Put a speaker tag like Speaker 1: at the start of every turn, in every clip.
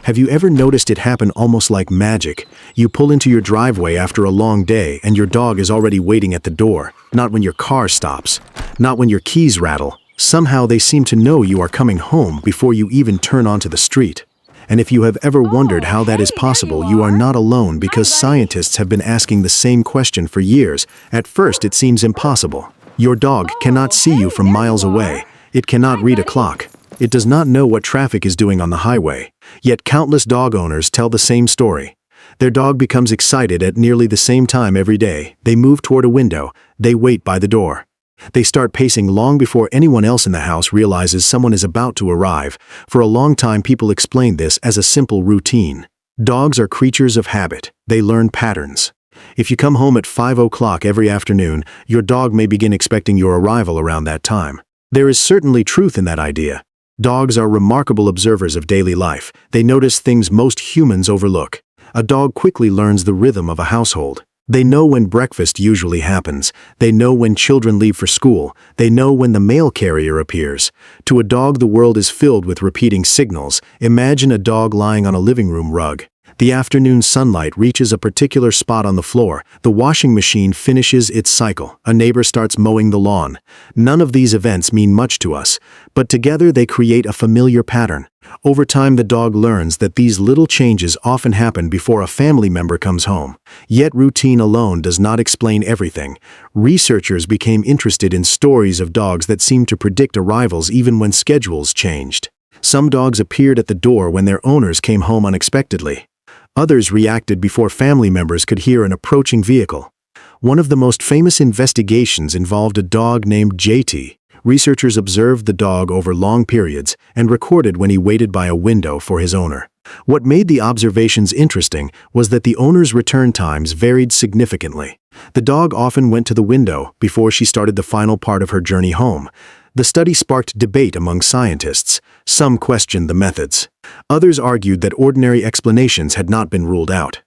Speaker 1: Have you ever noticed it happen almost like magic? You pull into your driveway after a long day and your dog is already waiting at the door, not when your car stops, not when your keys rattle. Somehow they seem to know you are coming home before you even turn onto the street. And if you have ever wondered how that is possible, you are not alone, because scientists have been asking the same question for years. At first it seems impossible. Your dog cannot see you from miles away. It cannot read a clock. It does not know what traffic is doing on the highway. Yet countless dog owners tell the same story. Their dog becomes excited at nearly the same time every day. They move toward a window. They wait by the door. They start pacing long before anyone else in the house realizes someone is about to arrive. For a long time, people explained this as a simple routine. Dogs are creatures of habit. They learn patterns. If you come home at 5 o'clock every afternoon, your dog may begin expecting your arrival around that time. There is certainly truth in that idea. Dogs are remarkable observers of daily life. They notice things most humans overlook. A dog quickly learns the rhythm of a household. They know when breakfast usually happens. They know when children leave for school. They know when the mail carrier appears. To a dog, the world is filled with repeating signals. Imagine a dog lying on a living room rug. The afternoon sunlight reaches a particular spot on the floor. The washing machine finishes its cycle. A neighbor starts mowing the lawn. None of these events mean much to us, but together they create a familiar pattern. Over time, the dog learns that these little changes often happen before a family member comes home. Yet routine alone does not explain everything. Researchers became interested in stories of dogs that seemed to predict arrivals even when schedules changed. Some dogs appeared at the door when their owners came home unexpectedly. Others reacted before family members could hear an approaching vehicle. One of the most famous investigations involved a dog named JT. Researchers observed the dog over long periods and recorded when he waited by a window for his owner. What made the observations interesting was that the owner's return times varied significantly. The dog often went to the window before she started the final part of her journey home. The study sparked debate among scientists. Some questioned the methods. Others argued that ordinary explanations had not been ruled out.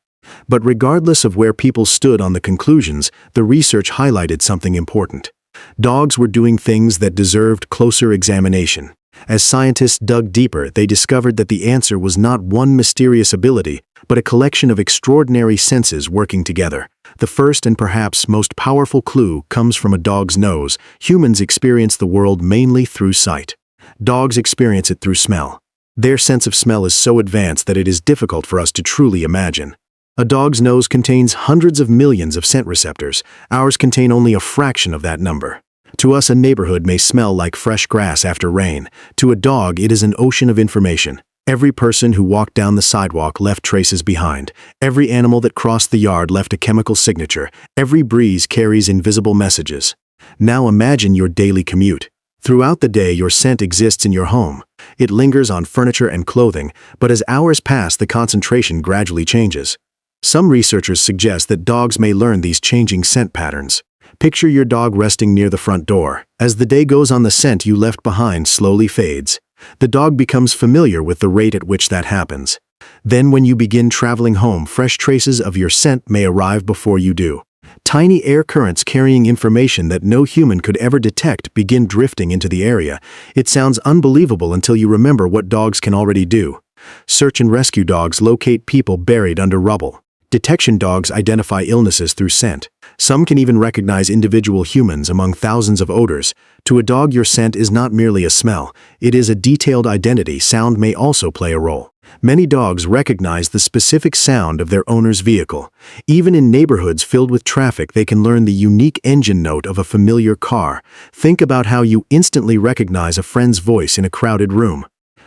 Speaker 1: But regardless of where people stood on the conclusions, the research highlighted something important. Dogs were doing things that deserved closer examination. As scientists dug deeper, they discovered that the answer was not one mysterious ability, but a collection of extraordinary senses working together. The first and perhaps most powerful clue comes from a dog's nose. Humans experience the world mainly through sight. Dogs experience it through smell. Their sense of smell is so advanced that it is difficult for us to truly imagine. A dog's nose contains hundreds of millions of scent receptors. Ours contain only a fraction of that number. To us, a neighborhood may smell like fresh grass after rain. To a dog, it is an ocean of information. Every person who walked down the sidewalk left traces behind. Every animal that crossed the yard left a chemical signature. Every breeze carries invisible messages. Now imagine your daily commute. Throughout the day, your scent exists in your home. It lingers on furniture and clothing, but as hours pass, the concentration gradually changes. Some researchers suggest that dogs may learn these changing scent patterns. Picture your dog resting near the front door. As the day goes on, the scent you left behind slowly fades. The dog becomes familiar with the rate at which that happens. Then when you begin traveling home, fresh traces of your scent may arrive before you do. Tiny air currents carrying information that no human could ever detect begin drifting into the area. It sounds unbelievable until you remember what dogs can already do. Search and rescue dogs locate people buried under rubble. Detection dogs identify illnesses through scent. Some can even recognize individual humans among thousands of odors. To a dog, your scent is not merely a smell. It is a detailed identity. Sound may also play a role. Many dogs recognize the specific sound of their owner's vehicle. Even in neighborhoods filled with traffic, they can learn the unique engine note of a familiar car. Think about how you instantly recognize a friend's voice in a crowded room.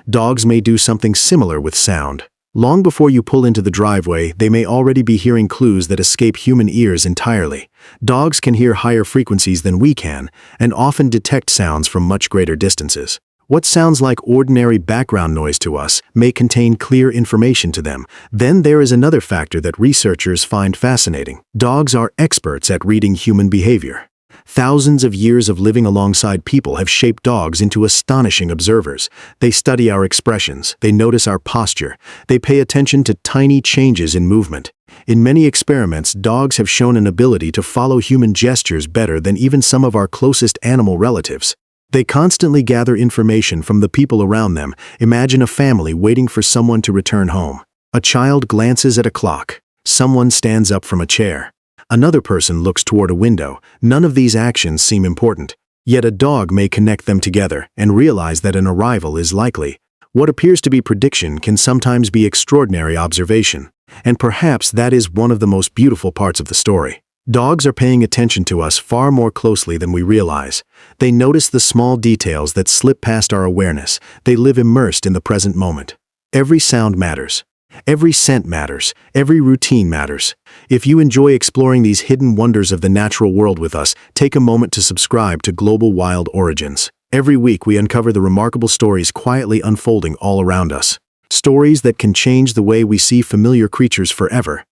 Speaker 1: Dogs may do something similar with sound. Long before you pull into the driveway, they may already be hearing clues that escape human ears entirely. Dogs can hear higher frequencies than we can, and often detect sounds from much greater distances. What sounds like ordinary background noise to us may contain clear information to them. Then there is another factor that researchers find fascinating. Dogs are experts at reading human behavior. Thousands of years of living alongside people have shaped dogs into astonishing observers. They study our expressions, they notice our posture, they pay attention to tiny changes in movement. In many experiments, dogs have shown an ability to follow human gestures better than even some of our closest animal relatives. They constantly gather information from the people around them. Imagine a family waiting for someone to return home. A child glances at a clock. Someone stands up from a chair. Another person looks toward a window. None of these actions seem important. Yet a dog may connect them together and realize that an arrival is likely. What appears to be prediction can sometimes be extraordinary observation. And perhaps that is one of the most beautiful parts of the story. Dogs are paying attention to us far more closely than we realize. They notice the small details that slip past our awareness. They live immersed in the present moment. Every sound matters. Every scent matters. Every routine matters. If you enjoy exploring these hidden wonders of the natural world with us, take a moment to subscribe to Global Wild Origins. Every week we uncover the remarkable stories quietly unfolding all around us. Stories that can change the way we see familiar creatures forever.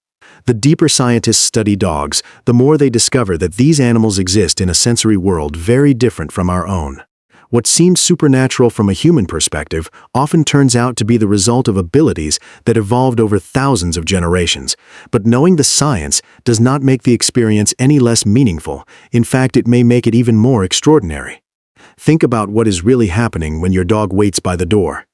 Speaker 1: The deeper scientists study dogs, the more they discover that these animals exist in a sensory world very different from our own. What seems supernatural from a human perspective often turns out to be the result of abilities that evolved over thousands of generations. But knowing the science does not make the experience any less meaningful. In fact, it may make it even more extraordinary. Think about what is really happening when your dog waits by the door.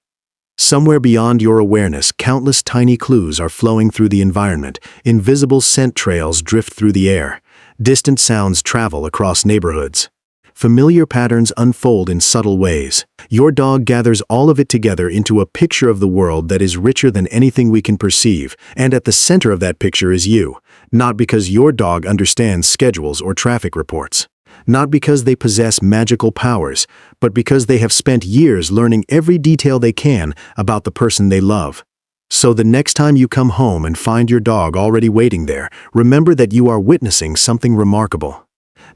Speaker 1: Somewhere beyond your awareness, countless tiny clues are flowing through the environment. Invisible scent trails drift through the air. Distant sounds travel across neighborhoods. Familiar patterns unfold in subtle ways. Your dog gathers all of it together into a picture of the world that is richer than anything we can perceive, and at the center of that picture is you. Not because your dog understands schedules or traffic reports. Not because they possess magical powers, but because they have spent years learning every detail they can about the person they love. So the next time you come home and find your dog already waiting there, remember that you are witnessing something remarkable.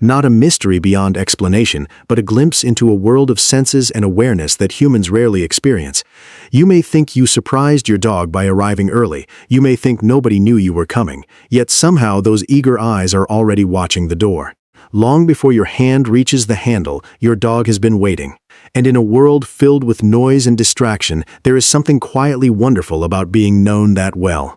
Speaker 1: Not a mystery beyond explanation, but a glimpse into a world of senses and awareness that humans rarely experience. You may think you surprised your dog by arriving early. You may think nobody knew you were coming, yet somehow those eager eyes are already watching the door. Long before your hand reaches the handle, your dog has been waiting. And in a world filled with noise and distraction, there is something quietly wonderful about being known that well.